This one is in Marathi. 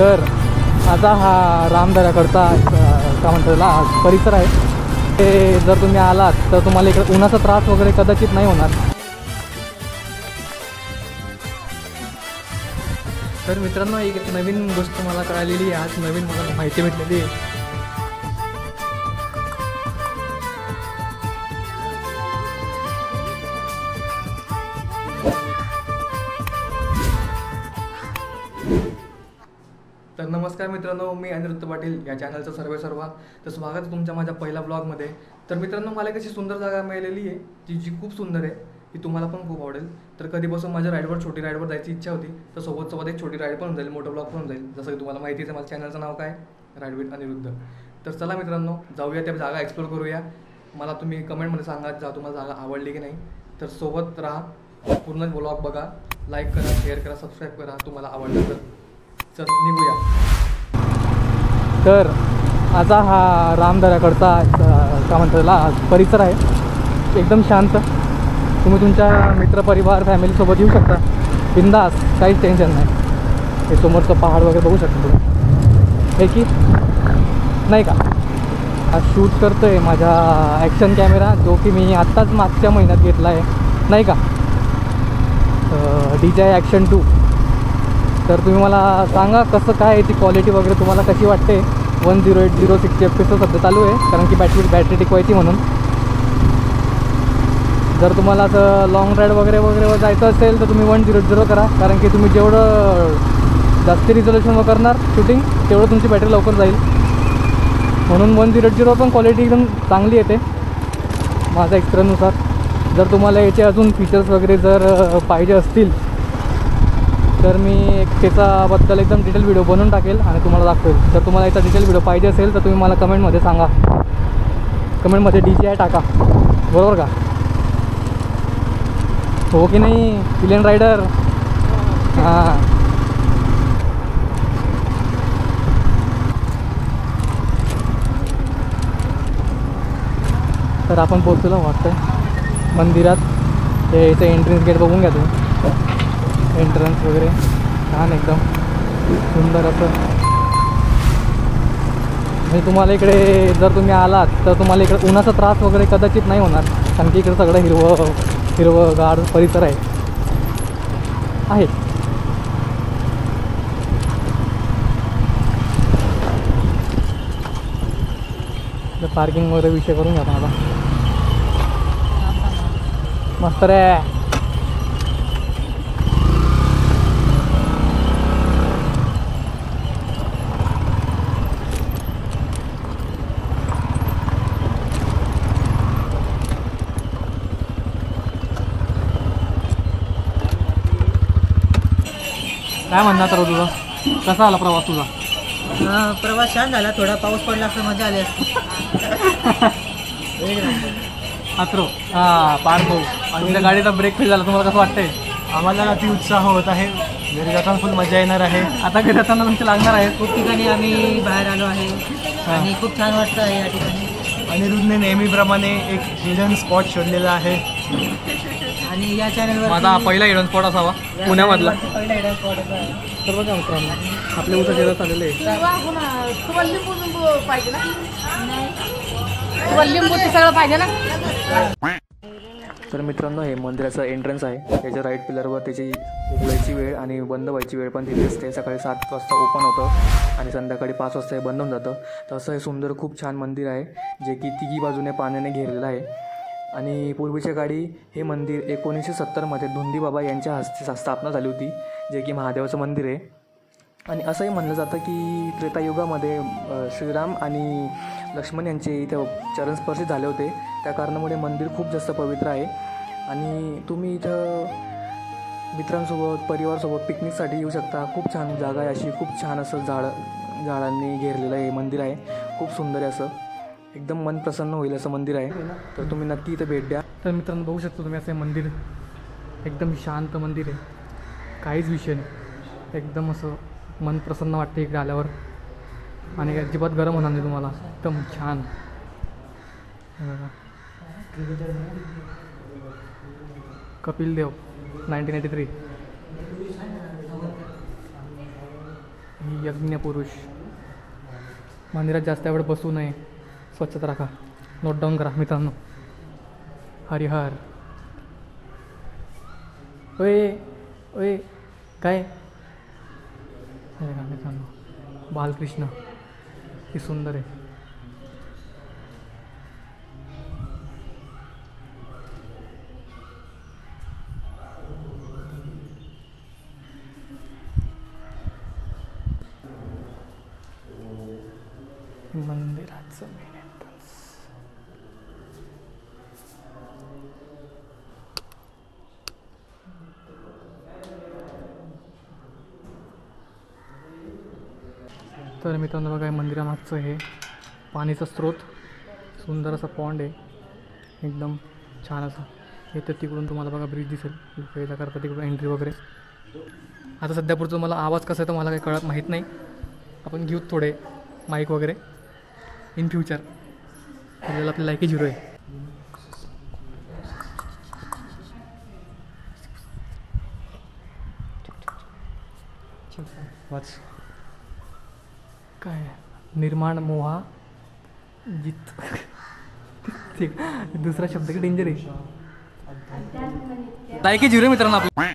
तर आता हा रामदऱ्याकडचा काय म्हणतो त्याला परिसर आहे. ते जर तुम्ही आलात तर तुम्हाला इकडे उन्हाचा त्रास वगैरे कदाचित नाही होणार. तर मित्रांनो, एक नवीन गोष्ट मला कळालेली आहे, आज नवीन मला माहिती भेटलेली आहे. तर नमस्कार मित्रांनो, मी अनिरुद्ध पाटील या चॅनलचं सर्व तर स्वागत आहे तुमच्या माझ्या पहिल्या ब्लॉगमध्ये. तर मित्रांनो, मला एक अशी सुंदर जागा मिळालेली आहे जी खूप सुंदर आहे, ती तुम्हाला पण खूप आवडेल. तर कधीपासून माझ्या छोटी राईडवर जायची इच्छा होती, तर सोबत एक छोटी राईड पण होऊन जाईल, मोठं ब्लॉग पण होऊन जाईल. जसं की तुम्हाला माहितीच आहे, माझ्या चॅनलचं नाव काय, राईड विथ अनिरुद्ध. तर चला मित्रांनो, जाऊया त्या जागा एक्सप्लोर करूया. मला तुम्ही कमेंटमध्ये सांगा तुम्हाला जागा आवडली की नाही. तर सोबत राहा, पूर्ण ब्लॉग बघा, लाईक करा, शेअर करा, सबस्क्राईब करा तुम्हाला आवडलं तर. चल निघूया. तर आता हा रामदऱ्याकडचा काय म्हणतो त्याला परिसर आहे, एकदम शांत. तुम्ही तुमच्या मित्रपरिवार फॅमिलीसोबत येऊ शकता बिंदास, काहीच टेन्शन नाही. हे समोरचं पहाड वगैरे बघू शकता तुम्ही, हे की नाही का. हा शूट करतो आहे माझा ॲक्शन कॅमेरा, जो की मी आत्ताच मागच्या महिन्यात घेतला आहे नाही का, DJI Action 2. तर तुम्ही मला सांगा कसं काय याची क्वालिटी वगैरे तुम्हाला कशी वाटते. 1080 FPS सध्या चालू आहे, कारण की बॅटरी टिकवायची म्हणून. जर तुम्हाला असं लॉंग राईड वगैरे जायचं असेल तर तुम्ही 100 करा, कारण की तुम्ही जेवढं जास्त रिझोल्युशनवर करणार शूटिंग तेवढं तुमची बॅटरी लवकर जाईल. म्हणून 100 पण क्वालिटी एकदम चांगली येते माझ्या एक्सपिरियन्सनुसार. जर तुम्हाला याचे अजून फीचर्स वगैरे जर पाहिजे असतील तर मी त्याच्याबद्दल एकदम डिटेल व्हिडिओ बनवून टाकेल आणि तुम्हाला दाखवेल. जर तुम्हाला याचा डिटेल व्हिडिओ पाहिजे असेल तर तुम्ही मला कमेंटमध्ये सांगा, कमेंटमध्ये DJI टाका, बरोबर का, हो की नाही पिलियन रायडर. हां, तर आपण पोहोचलो वाटतं मंदिरात. हे इथं एंट्रन्स गेट बघून घ्या तुम्ही, एंट्रन्स वगैरे छान एकदम सुंदर असं. म्हणजे तुम्हाला इकडे जर तुम्ही आलात तर तुम्हाला इकडे उन्हाचा त्रास वगैरे कदाचित नाही होणार, कारण की इकडे सगळं हिरवंगार परिसर आहे. तर पार्किंग वगैरे विषय करून घ्या मला मस्त रे. काय म्हणणार तर तुझं, कसा आला प्रवास तुझा? प्रवास छान झाला, थोडा पाऊस पडला असं मजा आली असती. अत्रो हां पार भाऊ. आणि त्या गाडीचा ब्रेक फेल झाला, तुम्हाला कसं वाटतंय? आम्हाला अति उत्साह होत आहे, घरी जाताना फुल मजा येणार आहे. आता घरी जाताना तुमचे लागणार आहे. खूप ठिकाणी आम्ही बाहेर आलो आहे आणि खूप छान वाटतं आहे या ठिकाणी. अनिरुद्धने नेहमीप्रमाणे एक हिडन स्पॉट शोधलेला आहे आणि या चॅनलवर माझा पहिला हिडन स्पॉट असावा पुण्यामधला. पहिला हिडन स्पॉट तर बघा मित्रांनो, आपले उसा शेतात आलेले आहे. पाहिजे ना, लिंबूचं सगळं पाहिजे ना. तर मित्रांनो, हे मंदिराचं एंट्रन्स आहे. त्याच्या राईट पिलरवर त्याची उघडायची वेळ आणि बंद व्हायची वेळ पण तिथे असते. सकाळी 7 वाजता ओपन होतं आणि संध्याकाळी 5 वाजता हे बंद होऊन जातं. तसं हे सुंदर खूप छान मंदिर आहे, जे की तिघी बाजूने पाण्याने घेरलेलं आहे. आणि पूर्वीच्या काळी हे मंदिर 1970मध्ये धुंदीबाबा यांच्या हस्ते स्थापना झाली होती, जे की महादेवाचं मंदिर आहे. आणि असंही म्हणलं जातं की त्रेतायुगामध्ये श्रीराम आणि लक्ष्मण यांचे इथं चरणस्पर्शी झाले होते. त्या कारणामुळे मंदिर खूप जास्त पवित्र आहे. आणि तुम्ही इथं मित्रांसोबत परिवारासोबत पिकनिकसाठी येऊ शकता. खूप छान जागा आहे अशी, खूप छान असं झाडांनी घेरलेलं हे मंदिर आहे. खूप सुंदर आहे, असं एकदम मन प्रसन्न होईल असं मंदिर आहे. तर तुम्ही नक्की इथं भेट द्या. तर मित्रांनो, बघू शकता तुम्ही असं मंदिर, एकदम शांत मंदिर आहे, काहीच विषय नाही, एकदम असं मन प्रसन्न वाटते इकडे आल्यावर. आणि अजिबात गरम होणार नाही तुम्हाला, एकदम छान. कपिल देव 1983. यज्ञपुरुष. मंदिरात जास्त वेळ बसू नये, स्वच्छता राखा. नोट डाऊन करा मित्रांनो. हरिहर. ओय ओय काय हे का मित्रांनो, बालकृष्ण ही सुंदर आहे. मंदिराचं मेन एंट्रन्स. तर मित्रांनो बघा, मंदिरामागचं हे पाणीचा स्रोत, सुंदर असा पॉन्ड आहे एकदम छान असा. हे तर तिकडून तुम्हाला बघा ब्रिज दिसेल, यायला करता तिकडून एंट्री वगैरे. आता सध्यापुरतं मला आवाज कसा आहे तर मला काही कळत माहीत नाही. आपण घेऊ थोडे माईक वगैरे इन फ्युचर. आपल्याला आपली लायकी 0 आहे. वाच काय निर्माण मोहा जित. दुसरा शब्द की डेंजर आहे. लायकी 0 मित्रांनो आपली.